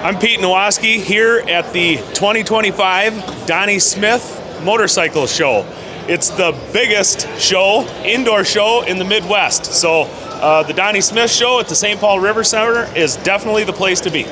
I'm Pete Nowaski here at the 2025 Donnie Smith Motorcycle Show. It's the biggest show, indoor show in the Midwest. So the Donnie Smith Show at the St. Paul River Center is definitely the place to be.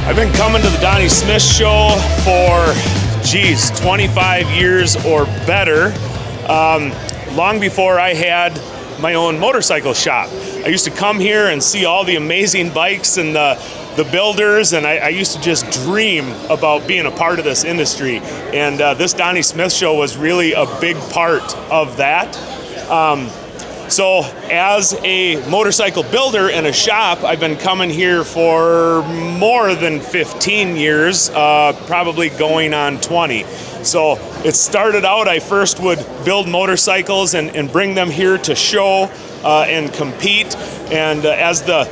I've been coming to the Donnie Smith Show for, 25 years or better, long before I had my own motorcycle shop. I used to come here and see all the amazing bikes and the builders, and I used to just dream about being a part of this industry. And this Donnie Smith Show was really a big part of that. So as a motorcycle builder and a shop, I've been coming here for more than 15 years, probably going on 20. So it started out, I first would build motorcycles and bring them here to show and compete. And as the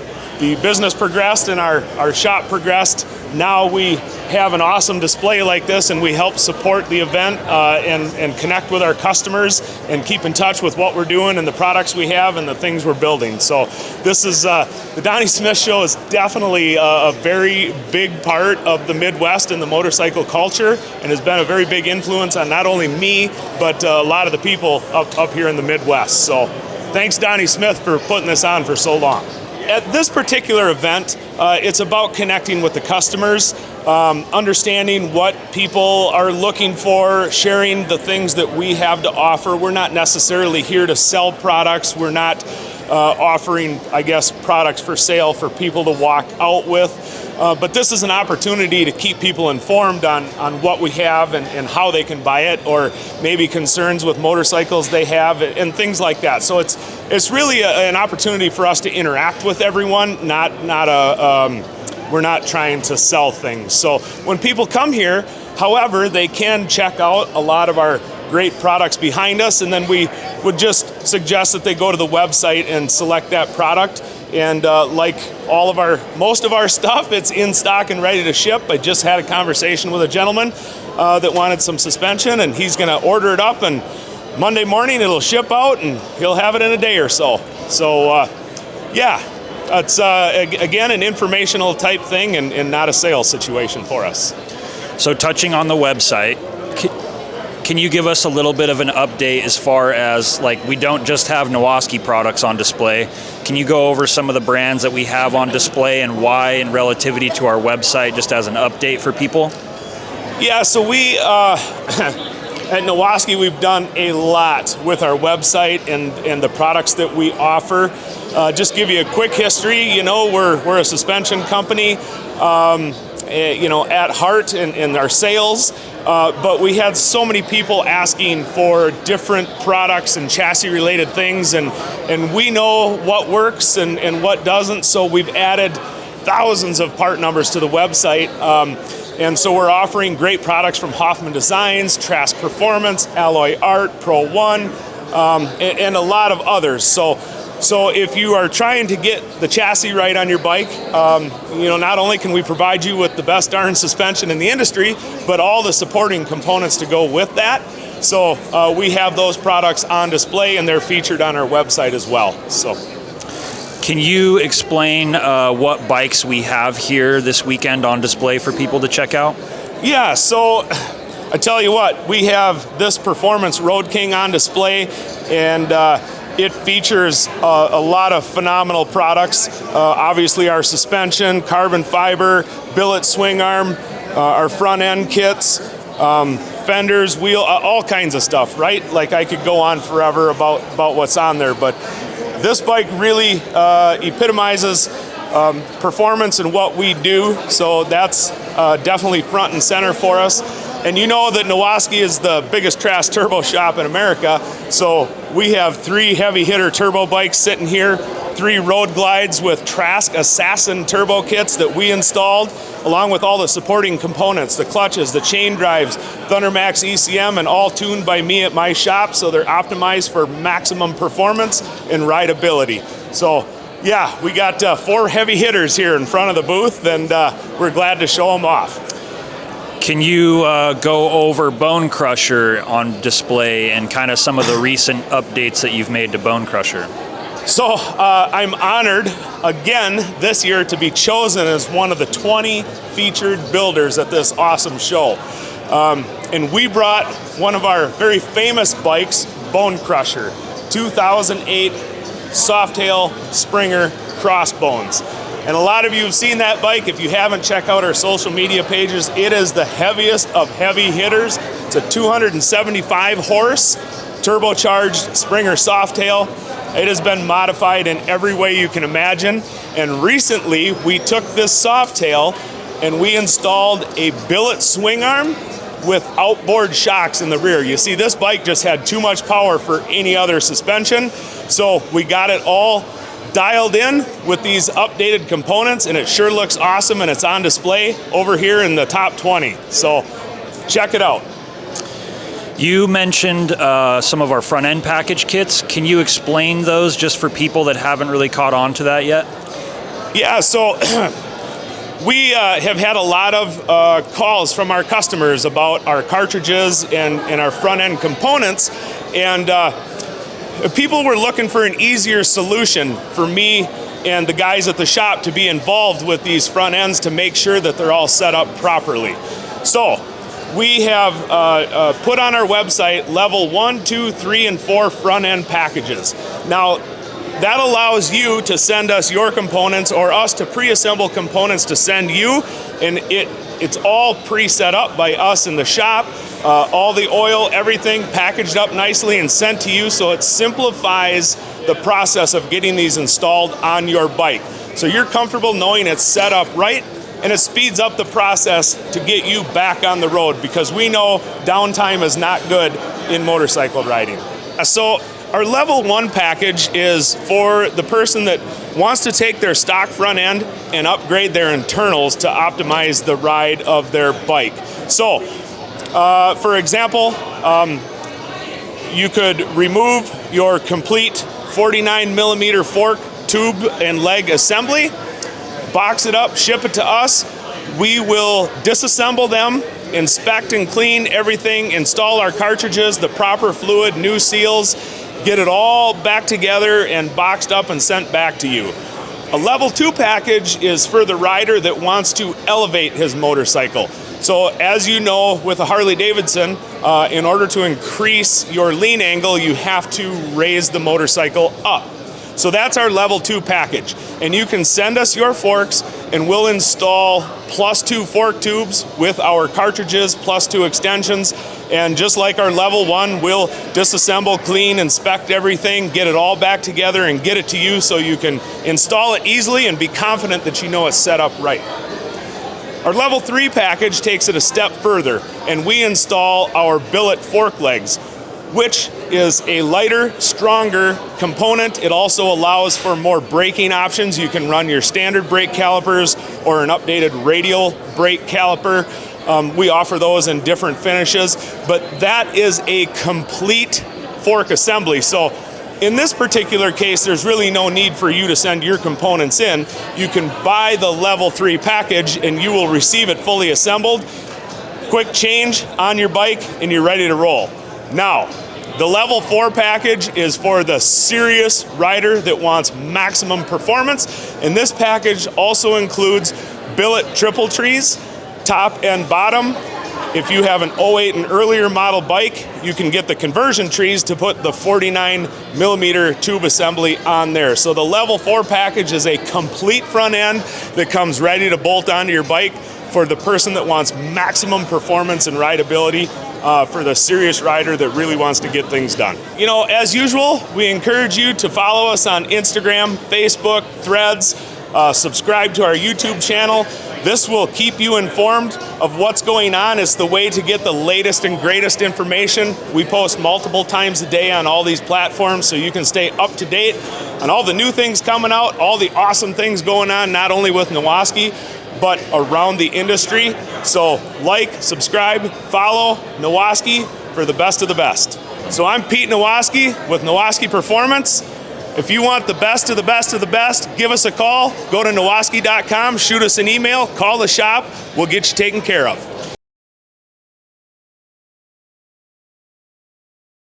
business progressed and our shop progressed, now we have an awesome display like this, and we help support the event and connect with our customers and keep in touch with what we're doing and the products we have and the things we're building. So this is the Donnie Smith Show is definitely a very big part of the Midwest and the motorcycle culture, and has been a very big influence on not only me but a lot of the people up here in the Midwest. So thanks, Donnie Smith, for putting this on for so long. At this particular event, it's about connecting with the customers, understanding what people are looking for, sharing the things that we have to offer. We're not necessarily here to sell products. We're not offering, products for sale for people to walk out with. But this is an opportunity to keep people informed on what we have and how they can buy it, or maybe concerns with motorcycles they have and things like that. So it's really an opportunity for us to interact with everyone, we're not trying to sell things. So when people come here, however, they can check out a lot of our great products behind us, and then we would just suggest that they go to the website and select that product. And like most of our stuff, it's in stock and ready to ship. I just had a conversation with a gentleman that wanted some suspension, and he's going to order it up, and Monday morning it'll ship out, and he'll have it in a day or so. So it's again an informational type thing and not a sales situation for us. So touching on the website, can you give us a little bit of an update as far as, like, we don't just have Nowaski products on display. Can you go over some of the brands that we have on display and why in relativity to our website, just as an update for people? Yeah, so we, at Nowaski, we've done a lot with our website and the products that we offer. Just give you a quick history, we're a suspension company, at heart in our sales. But we had so many people asking for different products and chassis-related things, and we know what works and what doesn't, so we've added thousands of part numbers to the website. And so we're offering great products from Hoffman Designs, Trask Performance, Alloy Art, Pro One, and a lot of others. So if you are trying to get the chassis right on your bike, not only can we provide you with the best darn suspension in the industry, but all the supporting components to go with that. So we have those products on display, and they're featured on our website as well. So, can you explain what bikes we have here this weekend on display for people to check out? Yeah, so I tell you what, we have this Performance Road King on display, and it features a lot of phenomenal products. Obviously our suspension, carbon fiber, billet swing arm, our front end kits, fenders, wheel, all kinds of stuff, right? Like I could go on forever about what's on there, but this bike really epitomizes performance and what we do, so that's definitely front and center for us. And you know that Nowoski is the biggest Trask turbo shop in America, so we have 3 heavy hitter turbo bikes sitting here, 3 road glides with Trask Assassin turbo kits that we installed, along with all the supporting components, the clutches, the chain drives, ThunderMax ECM, and all tuned by me at my shop, so they're optimized for maximum performance and rideability. So yeah, we got 4 heavy hitters here in front of the booth, and we're glad to show them off. Can you go over Bone Crusher on display and kind of some of the recent updates that you've made to Bone Crusher? So I'm honored again this year to be chosen as one of the 20 featured builders at this awesome show. And we brought one of our very famous bikes, Bone Crusher, 2008 Softail Springer Crossbones. And a lot of you have seen that bike. If you haven't, check out our social media pages. It is the heaviest of heavy hitters. It's a 275 horse turbocharged Springer Softail. It has been modified in every way you can imagine. And recently we took this Softail and we installed a billet swing arm with outboard shocks in the rear. You see, this bike just had too much power for any other suspension. So we got it all dialed in with these updated components, and it sure looks awesome, and it's on display over here in the top 20. So check it out. You mentioned some of our front end package kits. Can you explain those just for people that haven't really caught on to that yet? Yeah, so we have had a lot of calls from our customers about our cartridges and our front end components, and people were looking for an easier solution for me and the guys at the shop to be involved with these front ends to make sure that they're all set up properly. So we have put on our website level 1, 2, 3, and 4 front end packages. Now, that allows you to send us your components or us to pre-assemble components to send you, and it's all pre-set up by us in the shop. All the oil, everything packaged up nicely and sent to you, so it simplifies the process of getting these installed on your bike. So you're comfortable knowing it's set up right, and it speeds up the process to get you back on the road, because we know downtime is not good in motorcycle riding. So our level 1 package is for the person that wants to take their stock front end and upgrade their internals to optimize the ride of their bike. So for example, you could remove your complete 49 millimeter fork, tube, and leg assembly, box it up, ship it to us. We will disassemble them, inspect and clean everything, install our cartridges, the proper fluid, new seals, get it all back together and boxed up and sent back to you. A level 2 package is for the rider that wants to elevate his motorcycle. So as you know, with a Harley-Davidson, in order to increase your lean angle, you have to raise the motorcycle up. So that's our level 2 package. And you can send us your forks and we'll install +2 fork tubes with our cartridges, +2 extensions. And just like our level 1, we'll disassemble, clean, inspect everything, get it all back together and get it to you so you can install it easily and be confident that you know it's set up right. Our level 3 package takes it a step further, and we install our billet fork legs, which is a lighter, stronger component. It also allows for more braking options. You can run your standard brake calipers or an updated radial brake caliper. We offer those in different finishes, but that is a complete fork assembly. So in this particular case, there's really no need for you to send your components in. You can buy the level 3 package and you will receive it fully assembled. Quick change on your bike and you're ready to roll. Now, the level 4 package is for the serious rider that wants maximum performance, and this package also includes billet triple trees, top and bottom. If you have an 08 and earlier model bike, you can get the conversion trees to put the 49 millimeter tube assembly on there. So the level 4 package is a complete front end that comes ready to bolt onto your bike for the person that wants maximum performance and rideability, for the serious rider that really wants to get things done. You know, as usual, we encourage you to follow us on Instagram, Facebook, Threads, subscribe to our YouTube channel. This will keep you informed of what's going on. It's the way to get the latest and greatest information. We post multiple times a day on all these platforms, so you can stay up to date on all the new things coming out, all the awesome things going on, not only with Nowaski, but around the industry. So like, subscribe, follow Nowaski for the best of the best. So I'm Pete Nowaski with Nowaski Performance. If you want the best of the best of the best, give us a call. Go to Nowaski.com, shoot us an email, call the shop. We'll get you taken care of.